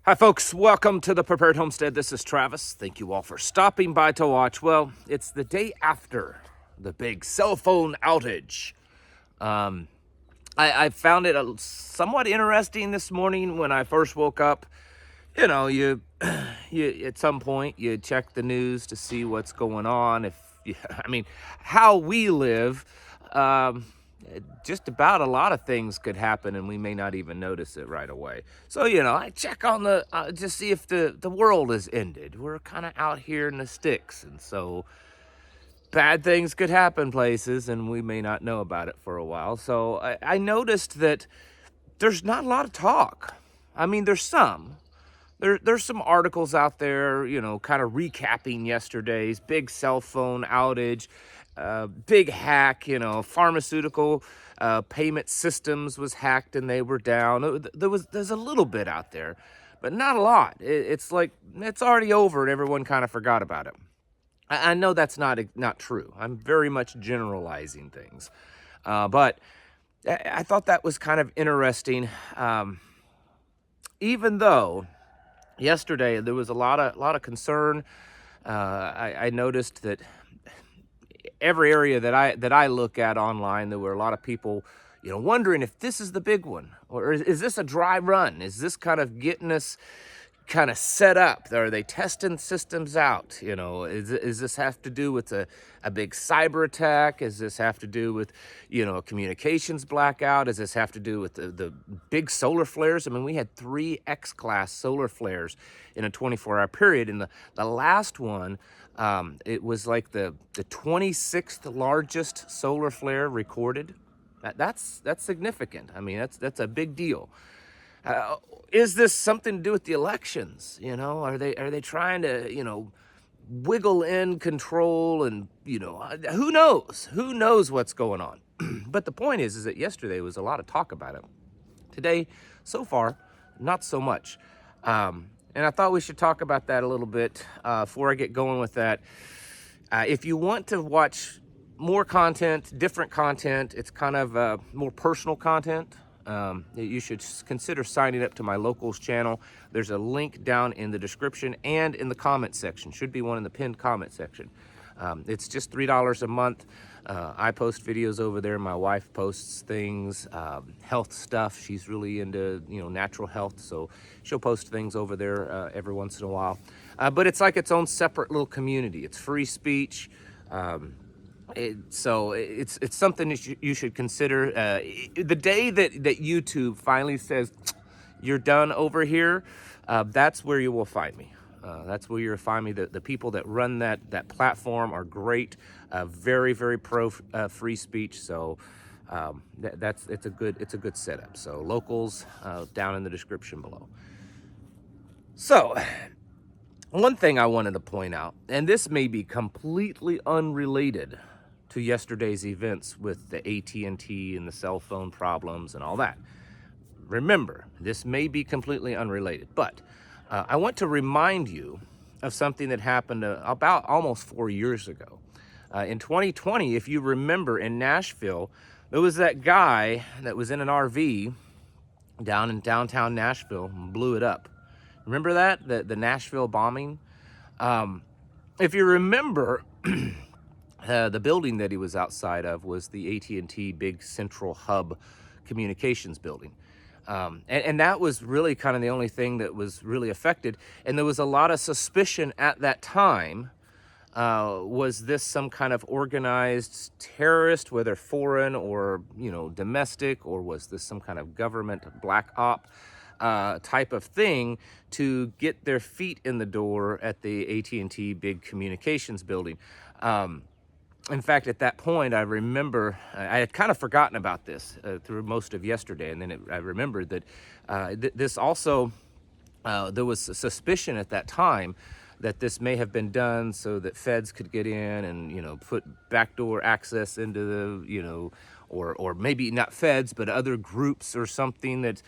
Hi folks, welcome to the Prepared Homestead. This is Travis. Thank you all for stopping by to watch. Well, it's the day after the big cell phone outage. I found it somewhat interesting this morning when I first woke up. You know, you at some point you check the news to see what's going on. How we live. Just about a lot of things could happen and we may not even notice it right away. So, I check on the, just see if the world has ended. We're kind of out here in the sticks. And so bad things could happen places and we may not know about it for a while. So I noticed that there's not a lot of talk. There's some. There's some articles out there, kind of recapping yesterday's big cell phone outage, big hack, pharmaceutical payment systems was hacked and they were down. There's a little bit out there, but not a lot. It's like it's already over and everyone kind of forgot about it. I know that's not true. I'm very much generalizing things, but I thought that was kind of interesting, even though yesterday there was a lot of concern. I noticed that every area that I look at online, there were a lot of people, wondering if this is the big one, or is this a dry run? Is this kind of getting us kind of set up? Are they testing systems out? Is this have to do with a big cyber attack? Does this have to do with, a communications blackout? Does this have to do with the big solar flares? We had 3 X-class solar flares in a 24-hour period. And the last one, it was like the 26th largest solar flare recorded. That's significant. That's a big deal. Is this something to do with the elections? Are they trying to, wiggle in control and, who knows? Who knows what's going on? But the point is that yesterday was a lot of talk about it. Today, so far, not so much. And I thought we should talk about that a little bit before I get going with that. If you want to watch more content, different content, it's kind of more personal content. You should consider signing up to my locals channel. There's a link down in the description and in the comment section. Should be one in the pinned comment section. It's just $3 a month. I post videos over there. My wife posts things, health stuff. She's really into, natural health. So she'll post things over there every once in a while. But it's like its own separate little community. It's free speech. So it's something that you should consider. The day that YouTube finally says you're done over here, that's where you will find me. That's where you'll find me. The people that run that platform are great, very, very pro free speech. So it's a good setup. So locals down in the description below. So one thing I wanted to point out, and this may be completely unrelated to yesterday's events with the AT&T and the cell phone problems and all that. Remember, this may be completely unrelated, but I want to remind you of something that happened about almost 4 years ago. In 2020, if you remember, in Nashville, there was that guy that was in an RV down in downtown Nashville and blew it up. Remember that? The Nashville bombing? If you remember, the building that he was outside of was the AT&T big central hub communications building. And that was really kind of the only thing that was really affected. And there was a lot of suspicion at that time. Was this some kind of organized terrorist, whether foreign or, domestic, or was this some kind of government black op type of thing to get their feet in the door at the AT&T big communications building? In fact, at that point, I remember I had kind of forgotten about this through most of yesterday, and then I remembered that this also, there was a suspicion at that time that this may have been done so that feds could get in and, put backdoor access into the, or maybe not feds, but other groups or something that's,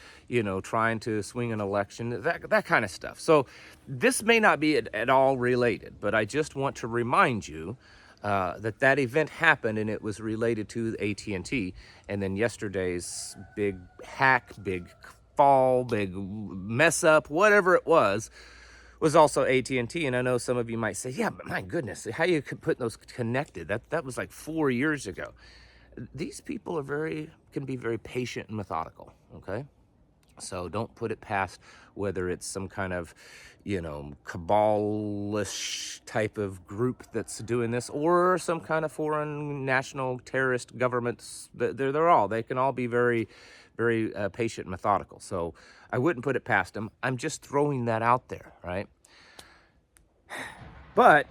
trying to swing an election, that kind of stuff. So this may not be at all related, but I just want to remind you that event happened and it was related to AT&T. And then yesterday's big hack, big fall, big mess up, whatever it was also AT&T. And I know some of you might say, yeah, but my goodness, how you could put those connected? That was like 4 years ago. These people can be very patient and methodical, okay? So don't put it past whether it's some kind of, cabalish type of group that's doing this, or some kind of foreign national terrorist governments. They can all be very, very patient and methodical. So I wouldn't put it past them. I'm just throwing that out there, right? But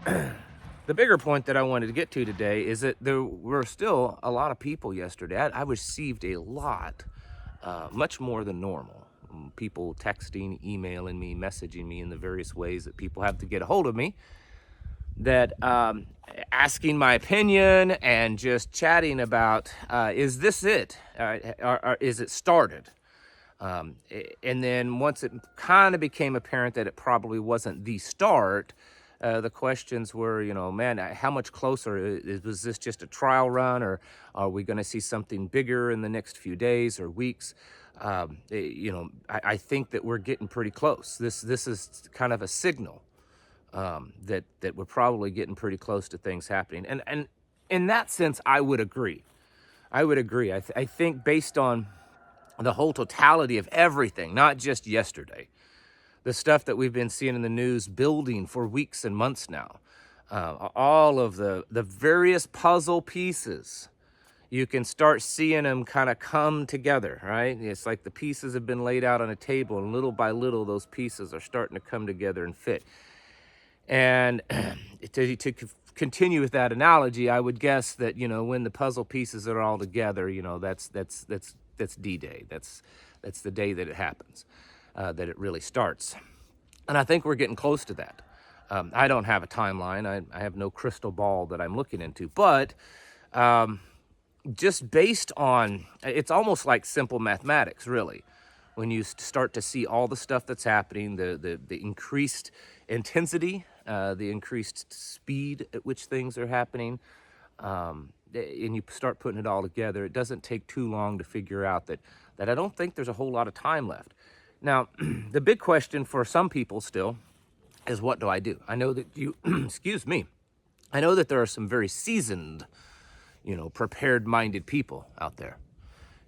the bigger point that I wanted to get to today is that there were still a lot of people yesterday. I received a lot, much more than normal. People texting, emailing me, messaging me in the various ways that people have to get a hold of me, that asking my opinion and just chatting about, is this it? Or is it started? And then once it kind of became apparent that it probably wasn't the start, the questions were, man, how much closer? Was this just a trial run, or are we going to see something bigger in the next few days or weeks? I think that we're getting pretty close. This is kind of a signal that we're probably getting pretty close to things happening. And in that sense, I would agree. I think based on the whole totality of everything, not just yesterday, the stuff that we've been seeing in the news building for weeks and months now, all of the various puzzle pieces, you can start seeing them kind of come together, right? It's like the pieces have been laid out on a table, and little by little, those pieces are starting to come together and fit. And to continue with that analogy, I would guess that, when the puzzle pieces are all together, that's D-Day. That's the day that it happens, that it really starts. And I think we're getting close to that. I don't have a timeline. I have no crystal ball that I'm looking into, but just based on, it's almost like simple mathematics, really. When you start to see all the stuff that's happening, the increased intensity, the increased speed at which things are happening, and you start putting it all together, it doesn't take too long to figure out that I don't think there's a whole lot of time left. Now, the big question for some people still is, what do I do? I know that you, excuse me, I know that there are some very seasoned, prepared-minded people out there,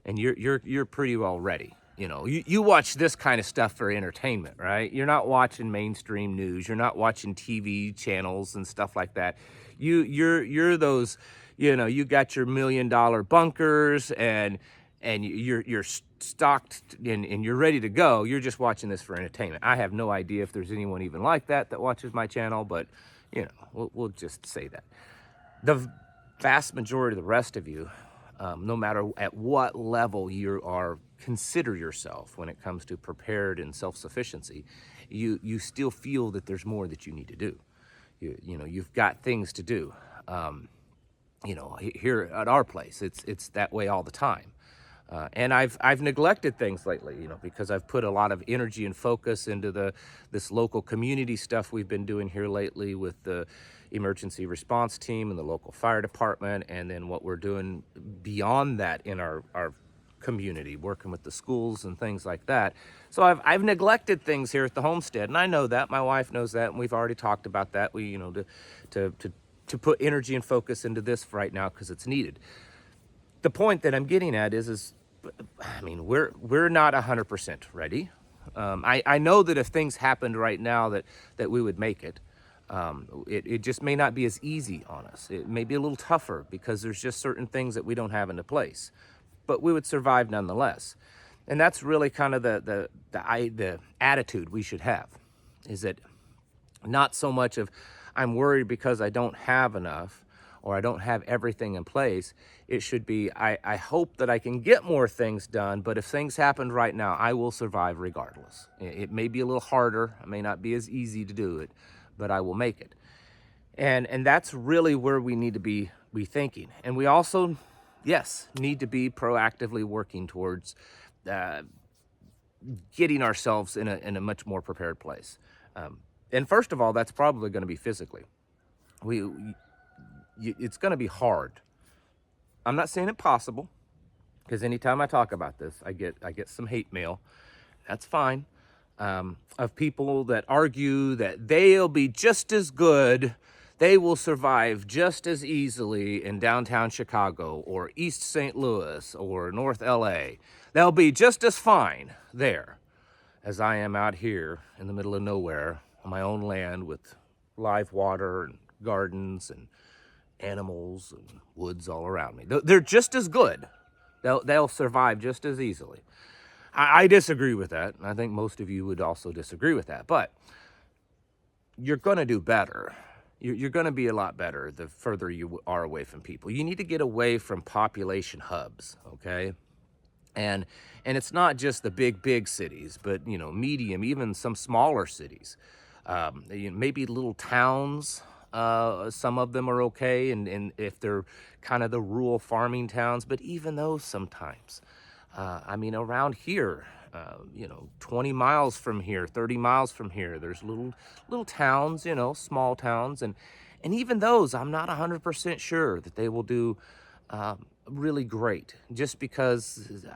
and you're pretty well ready. You watch this kind of stuff for entertainment, right? You're not watching mainstream news. You're not watching TV channels and stuff like that. You're those, you got your $1 million bunkers, and you're stocked and you're ready to go. You're just watching this for entertainment. I have no idea if there's anyone even like that watches my channel, but we'll just say that. The vast majority of the rest of you, no matter at what level you consider yourself when it comes to prepared and self-sufficiency, you still feel that there's more that you need to do. You've got things to do. Here at our place, it's that way all the time. And I've neglected things lately, because I've put a lot of energy and focus into this local community stuff we've been doing here lately with the emergency response team and the local fire department, and then what we're doing beyond that in our community, working with the schools and things like that. So I've neglected things here at the homestead, and I know that. My wife knows that, and we've already talked about that. We, to put energy and focus into this right now because it's needed. The point that I'm getting at is we're not 100% ready. I know that if things happened right now that we would make it. It just may not be as easy on us. It may be a little tougher because there's just certain things that we don't have into place, but we would survive nonetheless. And that's really kind of the attitude we should have, is that not so much of I'm worried because I don't have enough or I don't have everything in place. It should be, I hope that I can get more things done, but if things happened right now, I will survive regardless. It may be a little harder. It may not be as easy to do it, but I will make it. And that's really where we need to be thinking. And we also, yes, need to be proactively working towards getting ourselves in a much more prepared place. And first of all, that's probably going to be physically. It's going to be hard. I'm not saying it's possible, because anytime I talk about this, I get some hate mail. That's fine. Of people that argue that they'll be just as good, they will survive just as easily in downtown Chicago or East St. Louis or North LA. They'll be just as fine there as I am out here in the middle of nowhere on my own land with live water and gardens and animals and woods all around me. They're just as good. They'll survive just as easily. I disagree with that. I think most of you would also disagree with that. But you're going to do better. You're going to be a lot better the further you are away from people. You need to get away from population hubs, okay? And it's not just the big cities, but, you know, medium, even some smaller cities. Maybe little towns. Some of them are okay, and if they're kind of the rural farming towns, but even those sometimes. I mean, around here, 20 miles from here, 30 miles from here, there's little towns, small towns, and even those, I'm not 100% sure that they will do really great, just because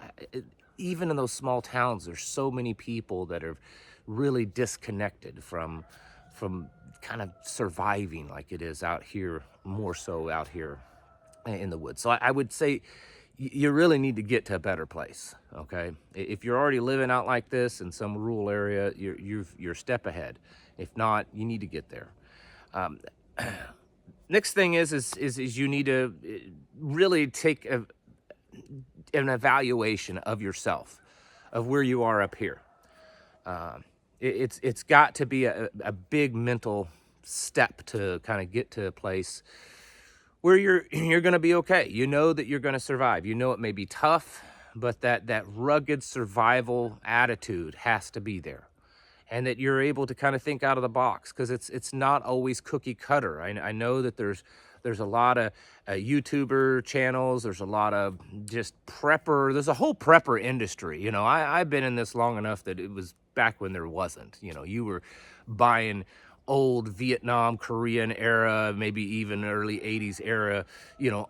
even in those small towns, there's so many people that are really disconnected from kind of surviving like it is out here, more so out here in the woods. So I would say you really need to get to a better place, okay? If you're already living out like this in some rural area, you're a step ahead. If not, you need to get there. Next thing is you need to really take an evaluation of yourself, of where you are up here. It's got to be a big mental step to kind of get to a place where you're going to be okay. You know that you're going to survive. You know it may be tough, but that rugged survival attitude has to be there, and that you're able to kind of think out of the box, because it's not always cookie cutter. I know that there's a lot of YouTuber channels. There's a lot of just prepper. There's a whole prepper industry. I've been in this long enough that it was back when there wasn't. You were buying old Vietnam, Korean era, maybe even early 80s era,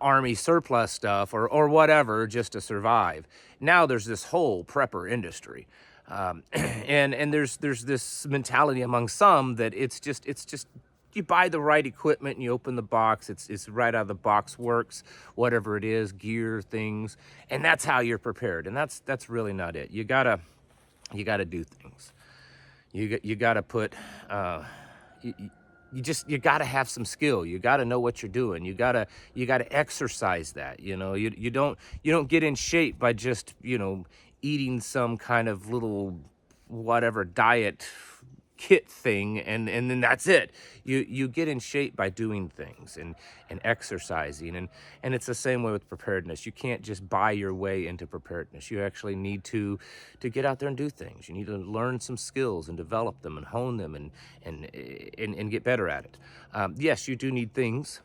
army surplus stuff or whatever, just to survive. Now there's this whole prepper industry. And there's this mentality among some that it's just you buy the right equipment and you open the box, it's right out of the box works, whatever it is, gear, things, and that's how you're prepared. And that's really not it. You gotta do things. You gotta put you gotta have some skill. You gotta know what you're doing. You gotta exercise that. You don't get in shape by just eating some kind of little whatever diet kit thing and then that's it. You get in shape by doing things and exercising, and it's the same way with preparedness. You can't just buy your way into preparedness. You actually need to get out there and do things. You need to learn some skills and develop them and hone them and get better at it. Yes, you do need things.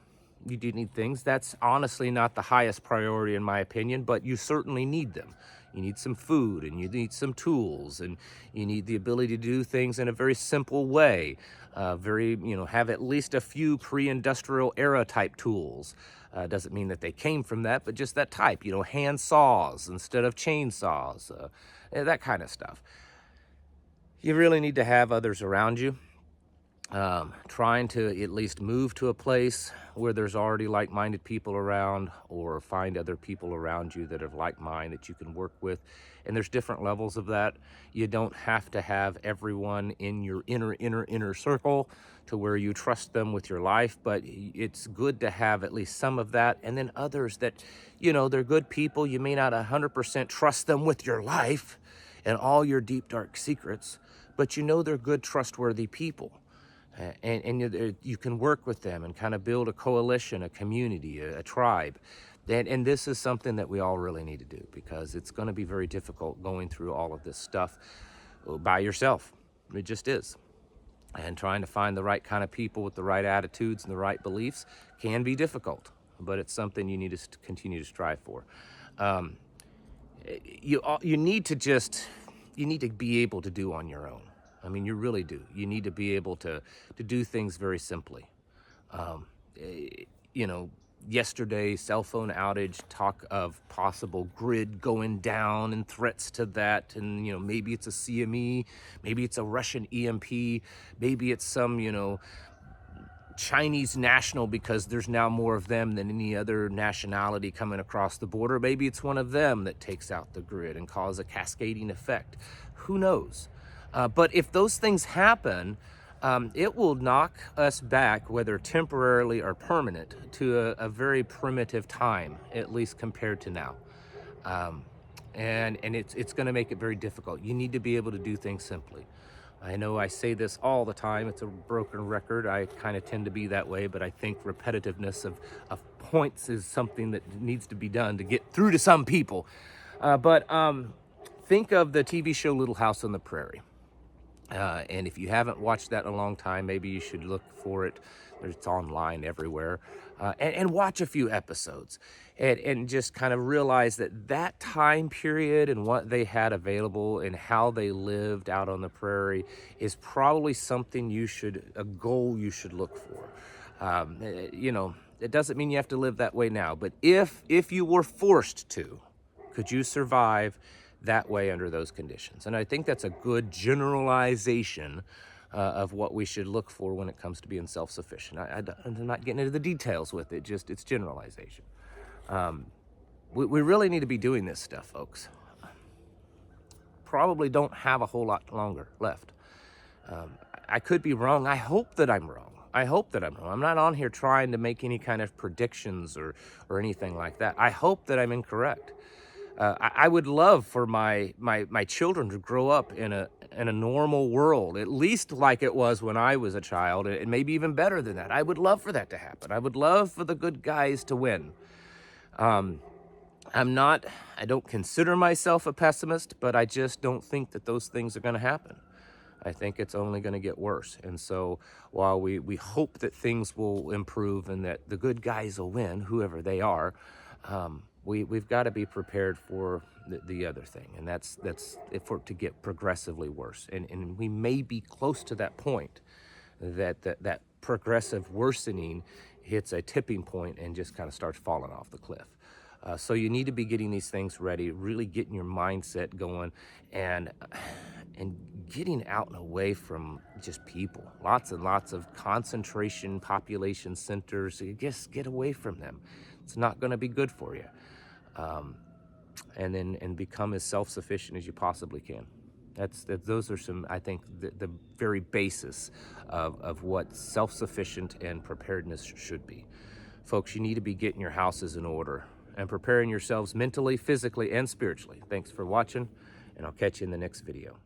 You do need things. That's honestly not the highest priority in my opinion, but you certainly need them. You need some food, and you need some tools, and you need the ability to do things in a very simple way. Have at least a few pre-industrial era type tools. Doesn't mean that they came from that, but just that type, hand saws instead of chainsaws, that kind of stuff. You really need to have others around you. Trying to at least move to a place where there's already like-minded people around, or find other people around you that are like mind that you can work with. And there's different levels of that. You don't have to have everyone in your inner circle to where you trust them with your life, but it's good to have at least some of that. And then others that, they're good people. You may not 100% trust them with your life and all your deep, dark secrets, but they're good, trustworthy people. And you can work with them and kind of build a coalition, a community, a tribe. And this is something that we all really need to do, because it's going to be very difficult going through all of this stuff by yourself. It just is. And trying to find the right kind of people with the right attitudes and the right beliefs can be difficult, but it's something you need to continue to strive for. You need to be able to do on your own. I mean, you really do. You need to be able to do things very simply. yesterday, cell phone outage, talk of possible grid going down and threats to that. And, you know, maybe it's a CME, maybe it's a Russian EMP, maybe it's some, you know, Chinese national, because there's now more of them than any other nationality coming across the border. Maybe it's one of them that takes out the grid and cause a cascading effect. Who knows? But if those things happen, it will knock us back, whether temporarily or permanent, to a very primitive time, at least compared to now. And it's going to make it very difficult. You need to be able to do things simply. I know I say this all the time. It's a broken record. I kind of tend to be that way, but I think repetitiveness of points is something that needs to be done to get through to some people. But think of the TV show Little House on the Prairie. And if you haven't watched that in a long time, maybe you should look for it. It's online everywhere. And watch a few episodes and just kind of realize that time period and what they had available and how they lived out on the prairie is probably something a goal you should look for. You know, it doesn't mean you have to live that way now, but if you were forced to, could you survive that way under those conditions? And I think that's a good generalization of what we should look for when it comes to being self-sufficient. I'm not getting into the details with it, just it's generalization. We really need to be doing this stuff, folks. Probably don't have a whole lot longer left. I could be wrong. I hope that I'm wrong. I'm not on here trying to make any kind of predictions or anything like that. I hope that I'm incorrect. I would love for my children to grow up in a normal world, at least like it was when I was a child, and maybe even better than that. I would love for that to happen. I would love for the good guys to win. I don't consider myself a pessimist, but I just don't think that those things are going to happen. I think it's only going to get worse. And so while we hope that things will improve and that the good guys will win, whoever they are, we've got to be prepared for the other thing, and that's for it to get progressively worse. And we may be close to that point that progressive worsening hits a tipping point and just kind of starts falling off the cliff. So you need to be getting these things ready, really getting your mindset going, and getting out and away from just people. Lots and lots of concentration population centers. You just get away from them. It's not going to be good for you. And become as self-sufficient as you possibly can. Those are some, I think, the very basis of what self-sufficient and preparedness should be. Folks, you need to be getting your houses in order and preparing yourselves mentally, physically, and spiritually. Thanks for watching, and I'll catch you in the next video.